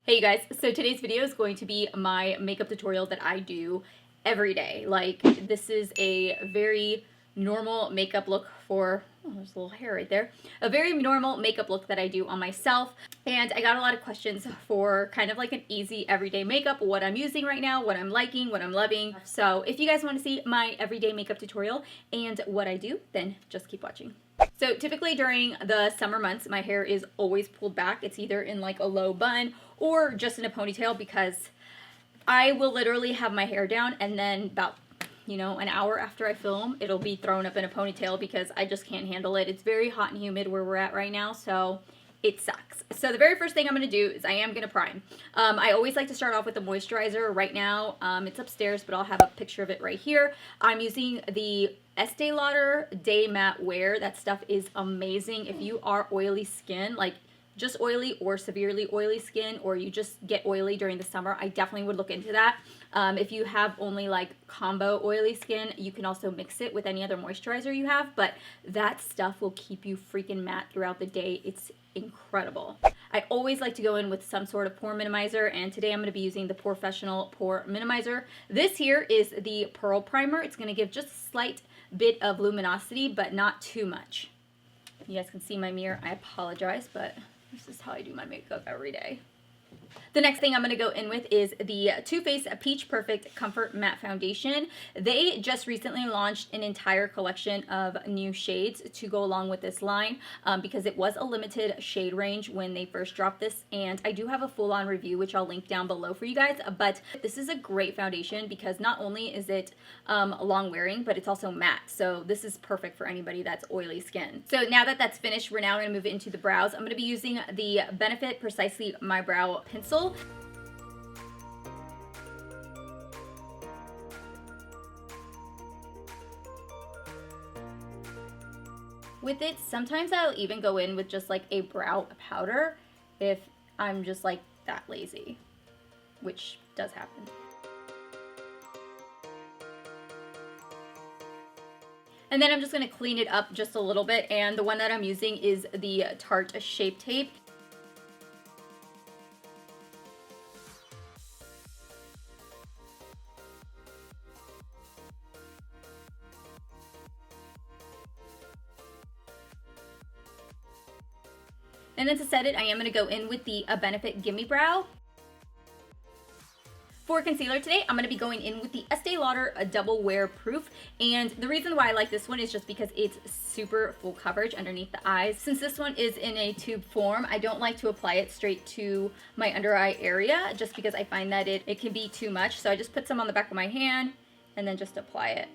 Hey you guys, so today's video is going to be my makeup tutorial that I do every day. Like, this is a very normal makeup look for, oh, there's a little hair right there. A very normal makeup look that I do on myself. And I got a lot of questions for kind of like an easy everyday makeup, what I'm using right now, what I'm liking, what I'm loving. So if you guys want to see my everyday makeup tutorial and what I do, then just keep watching. So typically during the summer months, my hair is always pulled back. It's either in like a low bun or just in a ponytail, because I will literally have my hair down and then about, you know, an hour after I film, it'll be thrown up in a ponytail because I just can't handle it. It's very hot and humid where we're at right now, so it sucks. So the very first thing I'm going to do is I am going to prime. I always like to start off with a moisturizer. Right now, it's upstairs, but I'll have a picture of it right here. I'm using the Estee Lauder Day Matte Wear. That stuff is amazing. If you are oily skin, like just oily or severely oily skin, or you just get oily during the summer, I definitely would look into that. If you have only like combo oily skin, you can also mix it with any other moisturizer you have, but that stuff will keep you freaking matte throughout the day. It's incredible. I always like to go in with some sort of pore minimizer, and today I'm going to be using the Professional Pore Minimizer. This here is the Pearl Primer. It's going to give just a slight bit of luminosity, but not too much. You guys can see my mirror. I apologize, but this is how I do my makeup every day. The next thing I'm going to go in with is the Too Faced Peach Perfect Comfort Matte Foundation. They just recently launched an entire collection of new shades to go along with this line, because it was a limited shade range when they first dropped this, and I do have a full-on review which I'll link down below for you guys. But this is a great foundation because not only is it long wearing, but it's also matte, so this is perfect for anybody that's oily skin. So now that that's finished, we're now going to move into the brows. I'm going to be using the Benefit Precisely My Brow Pencil. With it, sometimes I'll even go in with just like a brow powder if I'm just like that lazy, which does happen. And then I'm just going to clean it up just a little bit, and the one that I'm using is the Tarte Shape Tape. And then to set it, I am going to go in with the Benefit Gimme Brow. For concealer today, I'm going to be going in with the Estee Lauder Double Wear Proof. And the reason why I like this one is just because it's super full coverage underneath the eyes. Since this one is in a tube form, I don't like to apply it straight to my under eye area, just because I find that it can be too much. So I just put some on the back of my hand and then just apply it.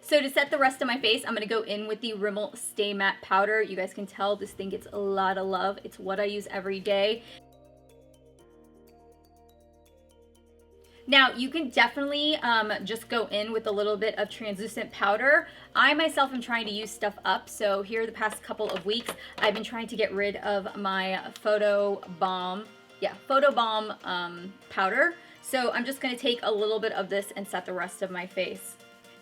So to set the rest of my face, I'm going to go in with the Rimmel Stay Matte Powder. You guys can tell this thing gets a lot of love. It's what I use every day. Now, you can definitely just go in with a little bit of translucent powder. I myself am trying to use stuff up, so here the past couple of weeks, I've been trying to get rid of my PHOTOBALM powder. So I'm just going to take a little bit of this and set the rest of my face.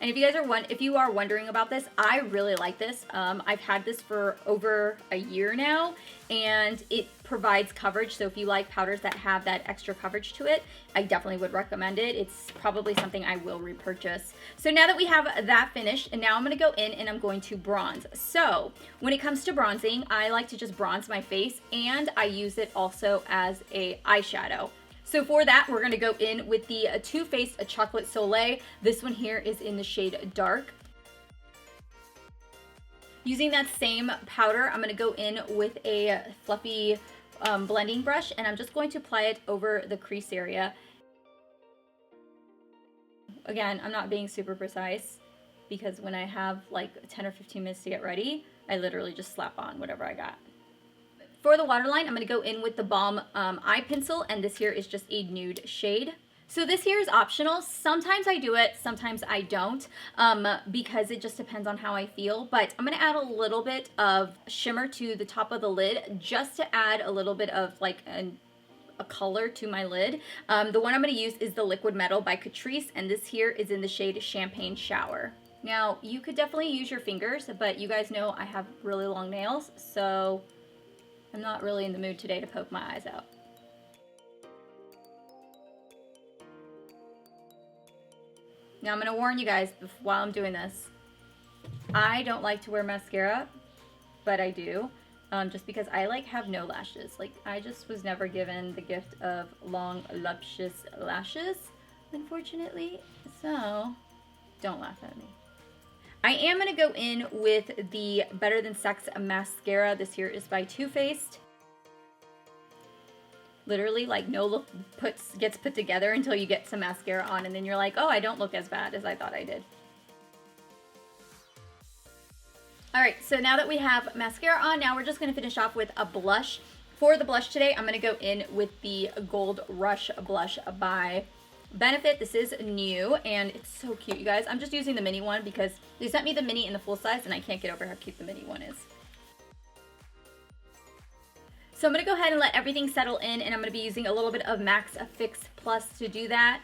And if you are wondering about this, I really like this. I've had this for over a year now, and it provides coverage. So if you like powders that have that extra coverage to it, I definitely would recommend it. It's probably something I will repurchase. So now that we have that finished, and now I'm going to go in and I'm going to bronze. So when it comes to bronzing, I like to just bronze my face, and I use it also as a eyeshadow. So for that, we're going to go in with the Too Faced Chocolate Soleil. This one here is in the shade Dark. Using that same powder, I'm going to go in with a fluffy blending brush, and I'm just going to apply it over the crease area. Again, I'm not being super precise, because when I have like 10 or 15 minutes to get ready, I literally just slap on whatever I got. For the waterline, I'm going to go in with the Balm eye pencil, and this here is just a nude shade. So this here is optional. Sometimes I do it, sometimes I don't, because it just depends on how I feel. But I'm going to add a little bit of shimmer to the top of the lid, just to add a little bit of like a color to my lid. The one I'm going to use is the Liquid Metal by Catrice, and this here is in the shade Champagne Shower. Now, you could definitely use your fingers, but you guys know I have really long nails, so I'm not really in the mood today to poke my eyes out. Now, I'm going to warn you guys while I'm doing this. I don't like to wear mascara, but I do, just because I have no lashes. Like, I just was never given the gift of long, luscious lashes, unfortunately, so don't laugh at me. I am going to go in with the Better Than Sex mascara. This here is by Too Faced. Literally, like, no look gets put together until you get some mascara on, and then you're like, oh, I don't look as bad as I thought I did. Alright, so now that we have mascara on, now we're just going to finish off with a blush. For the blush today, I'm going to go in with the Gold Rush blush by Benefit. This is new, and it's so cute, you guys. I'm just using the mini one because they sent me the mini in the full size, and I can't get over how cute the mini one is. So I'm going to go ahead and let everything settle in, and I'm going to be using a little bit of MAC's Fix Plus to do that.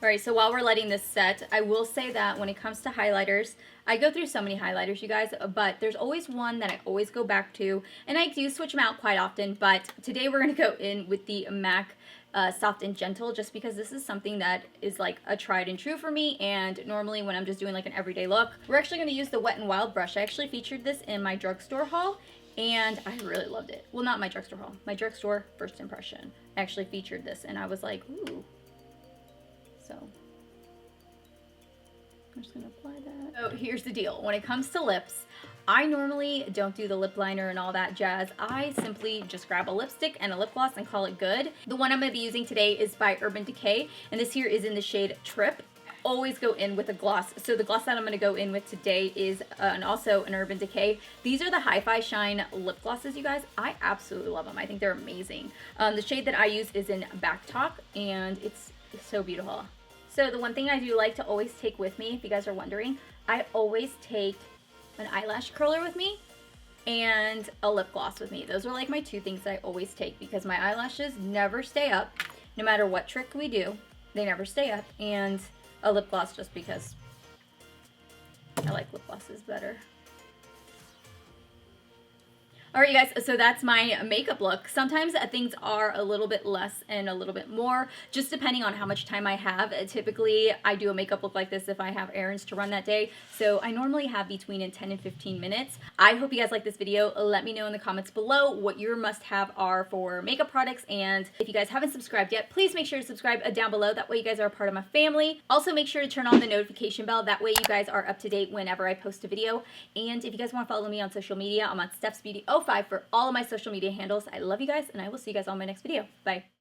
Alright, so while we're letting this set, I will say that when it comes to highlighters, I go through so many highlighters, you guys, but there's always one that I always go back to, and I do switch them out quite often, but today we're going to go in with the MAC Soft and Gentle, just because this is something that is like a tried and true for me, and normally when I'm just doing like an everyday look. We're actually going to use the Wet n Wild brush. I actually featured this in my drugstore haul, and I really loved it. Well, not my drugstore haul, my drugstore first impression. I actually featured this, and I was like, ooh. So I'm just going to apply that. So here's the deal. When it comes to lips, I normally don't do the lip liner and all that jazz. I simply just grab a lipstick and a lip gloss and call it good. The one I'm going to be using today is by Urban Decay, and this here is in the shade Trip. Always go in with a gloss. So the gloss that I'm going to go in with today is also an Urban Decay. These are the Hi-Fi Shine lip glosses, you guys. I absolutely love them. I think they're amazing. The shade that I use is in Back Talk, and it's so beautiful. So the one thing I do like to always take with me, if you guys are wondering, I always take an eyelash curler with me and a lip gloss with me. Those are like my two things I always take, because my eyelashes never stay up. No matter what trick we do, they never stay up. And a lip gloss, just because I like lip glosses better. Alright, you guys, so that's my makeup look. Sometimes things are a little bit less and a little bit more, just depending on how much time I have. Typically, I do a makeup look like this if I have errands to run that day. So I normally have between 10 and 15 minutes. I hope you guys like this video. Let me know in the comments below what your must-have are for makeup products. And if you guys haven't subscribed yet, please make sure to subscribe down below. That way you guys are a part of my family. Also, make sure to turn on the notification bell. That way you guys are up to date whenever I post a video. And if you guys want to follow me on social media, I'm on Steph's Beauty 05 for all of my social media handles. I love you guys, and I will see you guys on my next video. Bye.